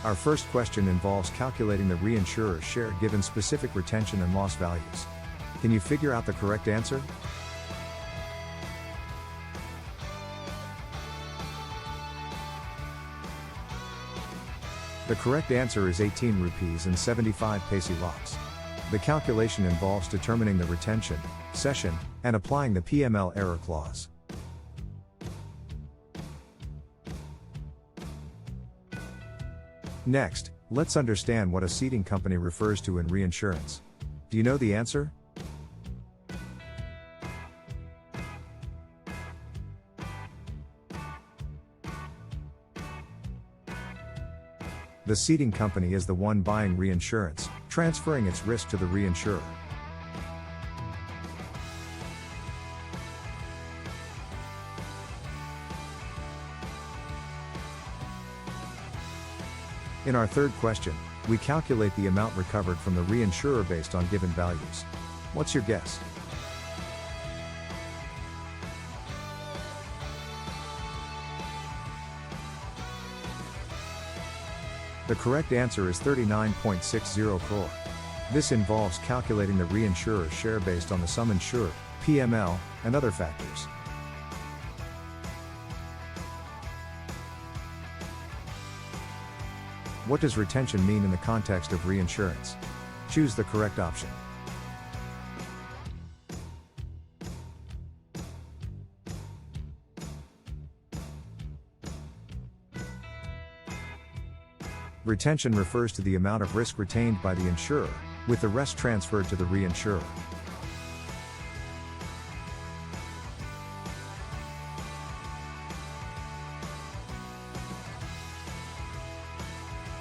Our first question involves calculating the reinsurer's share given specific retention and loss values. Can you figure out the correct answer? The correct answer is 18 rupees and 75 paise lakhs. The calculation involves determining the retention, cession, and applying the PML error clause. Next, let's understand what a ceding company refers to in reinsurance. Do you know the answer? The ceding company is the one buying reinsurance, transferring its risk to the reinsurer. In our third question, we calculate the amount recovered from the reinsurer based on given values. What's your guess? The correct answer is 39.60 crore. This involves calculating the reinsurer's share based on the sum insured, PML, and other factors. What does retention mean in the context of reinsurance? Choose the correct option. Retention refers to the amount of risk retained by the insurer, with the rest transferred to the reinsurer.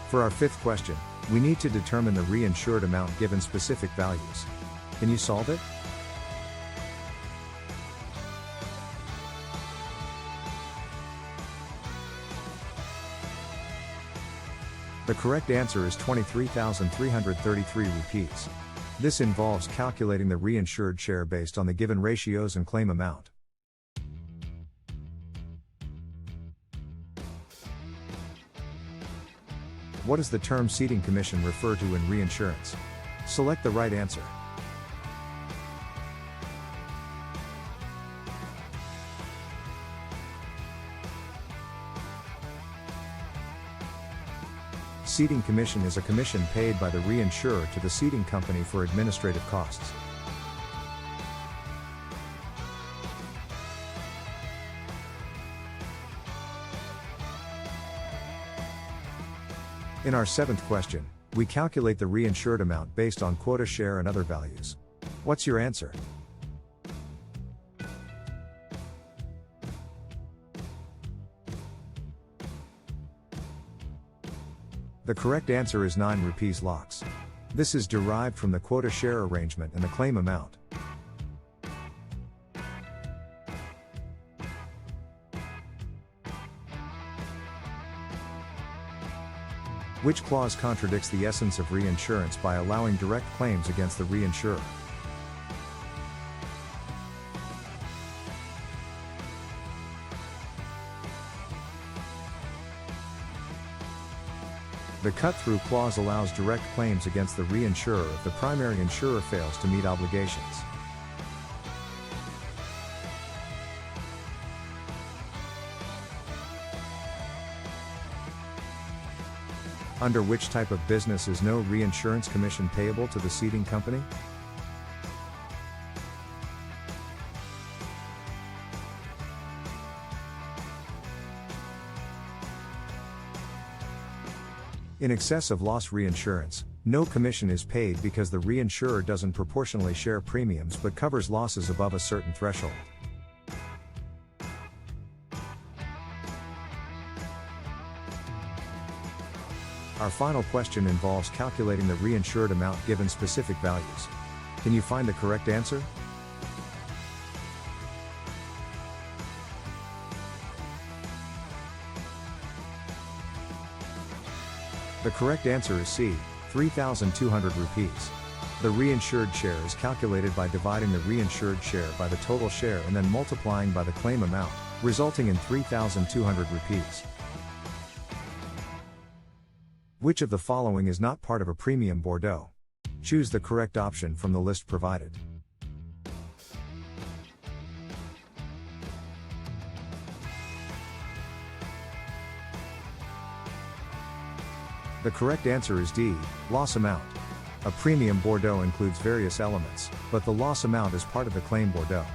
For our fifth question, we need to determine the reinsured amount given specific values. Can you solve it? The correct answer is 23,333 rupees. This involves calculating the reinsured share based on the given ratios and claim amount. What does the term ceding commission refer to in reinsurance? Select the right answer. Ceding commission is a commission paid by the reinsurer to the ceding company for administrative costs. In our seventh question, we calculate the reinsured amount based on quota share and other values. What's your answer? The correct answer is 9 rupees lakhs. This is derived from the quota share arrangement and the claim amount. Which clause contradicts the essence of reinsurance by allowing direct claims against the reinsurer? The cut-through clause allows direct claims against the reinsurer if the primary insurer fails to meet obligations. Under which type of business is no reinsurance commission payable to the ceding company? In excess of loss reinsurance, no commission is paid because the reinsurer doesn't proportionally share premiums but covers losses above a certain threshold. Our final question involves calculating the reinsured amount given specific values. Can you find the correct answer? The correct answer is C, 3,200 rupees. The reinsured share is calculated by dividing the reinsured share by the total share and then multiplying by the claim amount, resulting in 3,200 rupees. Which of the following is not part of a premium Bordereau? Choose the correct option from the list provided. The correct answer is D, loss amount. A premium Bordereau includes various elements, but the loss amount is part of the claim Bordereau.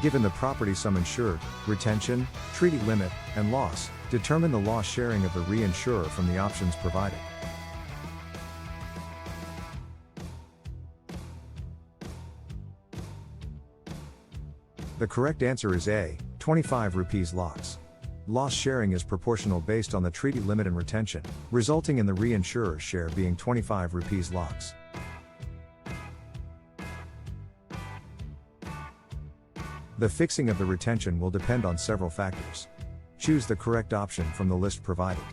Given the property sum insured, retention, treaty limit, and loss, determine the loss sharing of the reinsurer from the options provided. The correct answer is A, 25 rupees lakhs. Loss sharing is proportional based on the treaty limit and retention, resulting in the reinsurer's share being 25 rupees lakhs. The fixing of the retention will depend on several factors. Choose the correct option from the list provided.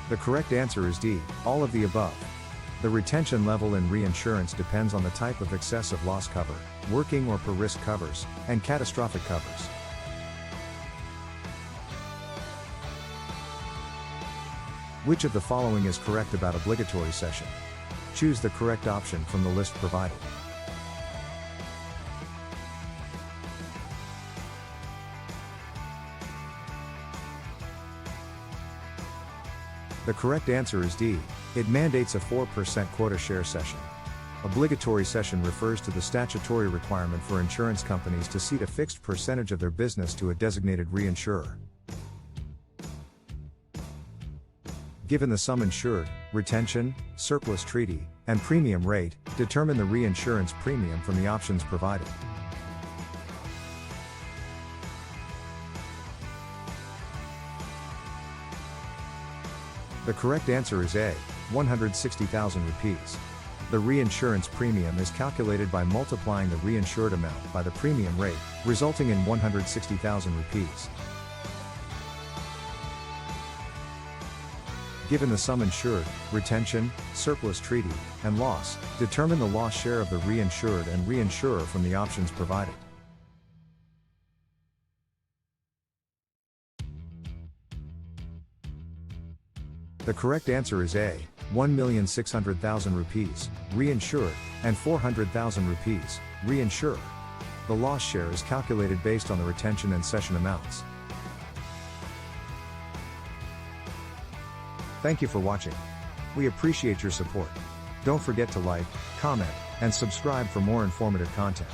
The correct answer is D, all of the above. The retention level in reinsurance depends on the type of excessive loss cover, working or per risk covers, and catastrophic covers. Which of the following is correct about obligatory cession? Choose the correct option from the list provided. The correct answer is D. It mandates a 4% quota share cession. Obligatory cession refers to the statutory requirement for insurance companies to cede a fixed percentage of their business to a designated reinsurer. Given the sum insured, retention, surplus treaty, and premium rate, determine the reinsurance premium from the options provided. The correct answer is A, 160,000 rupees. The reinsurance premium is calculated by multiplying the reinsured amount by the premium rate, resulting in 160,000 rupees. Given the sum insured, retention, surplus treaty, and loss, determine the loss share of the reinsured and reinsurer from the options provided. The correct answer is A, 1,600,000 rupees, reinsured, and 400,000 rupees, reinsurer. The loss share is calculated based on the retention and cession amounts. Thank you for watching. We appreciate your support. Don't forget to like, comment, and subscribe for more informative content.